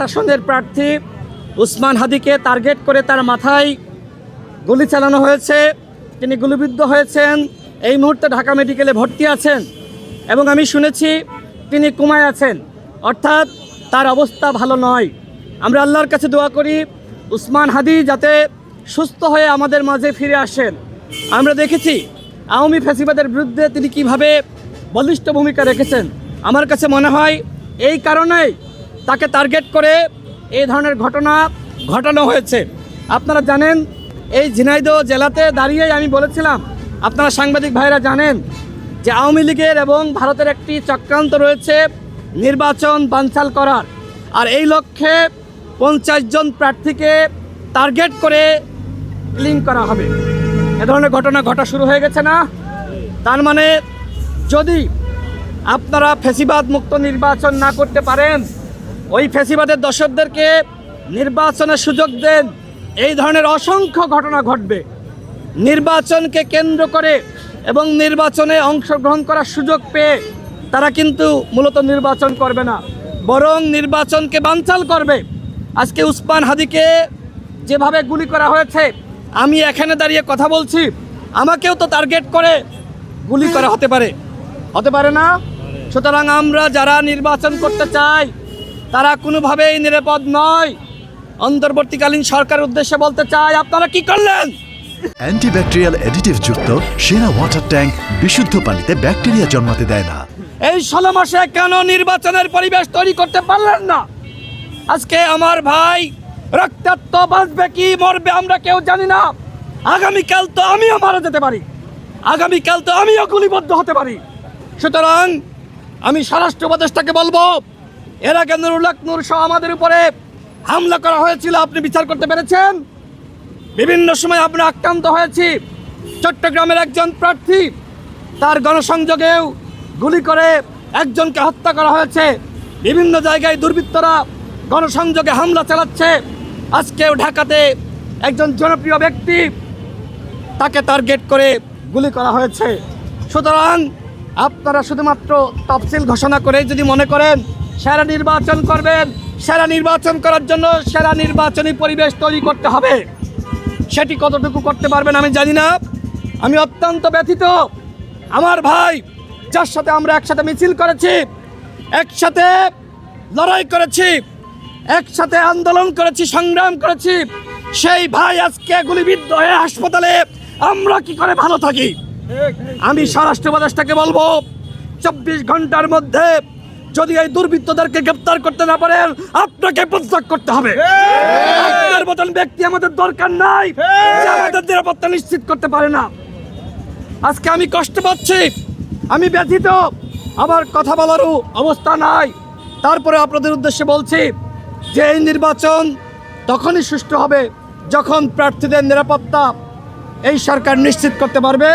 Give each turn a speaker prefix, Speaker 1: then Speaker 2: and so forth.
Speaker 1: আসনের প্রার্থী উসমান হাদিকে টার্গেট করে তার মাথায় গুলি চালানো হয়েছে। তিনি গুলিবিদ্ধ হয়েছেন, এই মুহূর্তে ঢাকা মেডিকেলে ভর্তি আছেন এবং আমি শুনেছি তিনি কোমায় আছেন, অর্থাৎ তার অবস্থা ভালো নয়। আমরা আল্লাহর কাছে দোয়া করি উসমান হাদি যাতে সুস্থ হয়ে আমাদের মাঝে ফিরে আসেন। আমরা দেখেছি আওয়ামী ফ্যাসিবাদের বিরুদ্ধে তিনি কিভাবে বলিষ্ঠ ভূমিকা রেখেছেন। আমার কাছে মনে হয় এই কারণেই তাকে টার্গেট করে এই ধরনের ঘটনা ঘটানো হয়েছে। আপনারা জানেন এই ঝিনাইদহ জেলাতে দাঁড়িয়েই আমি বলেছিলাম, আপনারা সাংবাদিক ভাইরা জানেন যে আওয়ামী লীগের এবং ভারতের একটি চক্রান্ত রয়েছে নির্বাচন বানচাল করার, আর এই লক্ষ্যে 50 জন প্রার্থীকে টার্গেট করে লিঙ্ক করা হবে। এ ধরনের ঘটনা ঘটা শুরু হয়ে গেছে না? তার মানে যদি আপনারা ফ্যাসিবাদ মুক্ত নির্বাচন না করতে পারেন, ওই ফ্যাসিবাদের দর্শকদেরকে নির্বাচনের সুযোগ দেন, এই ধরনের অসংখ্য ঘটনা ঘটবে। নির্বাচনকে কেন্দ্র করে এবং নির্বাচনে অংশগ্রহণ করার সুযোগ পেয়ে তারা কিন্তু মূলত নির্বাচন করবে না, বরং নির্বাচনকে বানচাল করবে। আজকে উসমান হাদিকে যেভাবে গুলি করা হয়েছে, আমি এখানে দাঁড়িয়ে কথা বলছি, আমাকেও তো টার্গেট করে গুলি করা হতে পারে না? সুতরাং আমরা যারা নির্বাচন করতে চাই তারা কোনোভাবেই নিরাপদ নয়। অন্তর্বর্তীকালীন সরকারের উদ্দেশ্যে বলতে চাই, আপনারা কি করলেন?
Speaker 2: অ্যান্টিব্যাকটেরিয়াল অ্যাডিটিভ যুক্ত সেরা ওয়াটার ট্যাঙ্ক বিশুদ্ধ পানিতে ব্যাকটেরিয়া জন্মাতে দেয় না।
Speaker 1: এই 16 মাসে কেন নির্বাচনের পরিবেশ তৈরি করতে পারলেন না? আজকে আমার ভাই রক্তাক্ত বাঁচবে কি মরবে আমরা কেউ জানি না। আগামীকাল তো আমিও মারা যেতে পারি, আগামীকাল তো আমিও গুলিবদ্ধ হতে পারি। সুতরাং আমি স্বরাষ্ট্র উপদেষ্টাকে বলবো, এর আগে নুরুল হক নূর সহ আমাদের উপরে হামলা করা হয়েছিল, আপনি বিচার করতে পেরেছেন? বিভিন্ন সময় আমরা আক্রান্ত হয়েছি। চট্টগ্রামের একজন প্রার্থী, তার গণসংযোগেও গুলি করে একজনকে হত্যা করা হয়েছে। বিভিন্ন জায়গায় দুর্বৃত্তরা গণসংযোগে হামলা চালাচ্ছে। আজকেও ঢাকাতে একজন জনপ্রিয় ব্যক্তি, তাকে টার্গেট করে গুলি করা হয়েছে। সুতরাং আপনারা শুধুমাত্র তফসিল ঘোষণা করে যদি মনে করেন সেরা নির্বাচন করবেন, সেরা নির্বাচন করার জন্য সেরা নির্বাচনী পরিবেশ তৈরি করতে হবে, সেটি কতটুকু করতে পারবেন আমি জানি না। আমি অত্যন্ত ব্যথিত। আমার ভাই, যার সাথে আমরা একসাথে মিছিল করেছি, একসাথে লড়াই করেছি, একসাথে আন্দোলন করেছি, সংগ্রাম করেছি, সেই ভাই আজকে গুলিবিদ্ধ হয়ে হাসপাতালে, আমরা কি করে ভালো থাকি? আমি স্বরাষ্ট্র উপদেষ্টাকে বলবো, 24 ঘন্টার মধ্যে যদি এই দুর্বৃত্তদেরকে গ্রেপ্তার করতে না পারেন, আপনাকে পদত্যাগ করতে হবে। আপনার মতন ব্যক্তি আমাদের দরকার নাই, যে আমাদের নিরাপত্তা নিশ্চিত করতে পারে না। আজকে আমি কষ্ট পাচ্ছি, আমি ব্যথিত, আমার কথা বলারও অবস্থা নাই। তারপরে আপনাদের উদ্দেশ্যে বলছি যে এই নির্বাচন তখনই সুষ্ঠু হবে যখন প্রার্থীদের নিরাপত্তা এই সরকার নিশ্চিত করতে পারবে।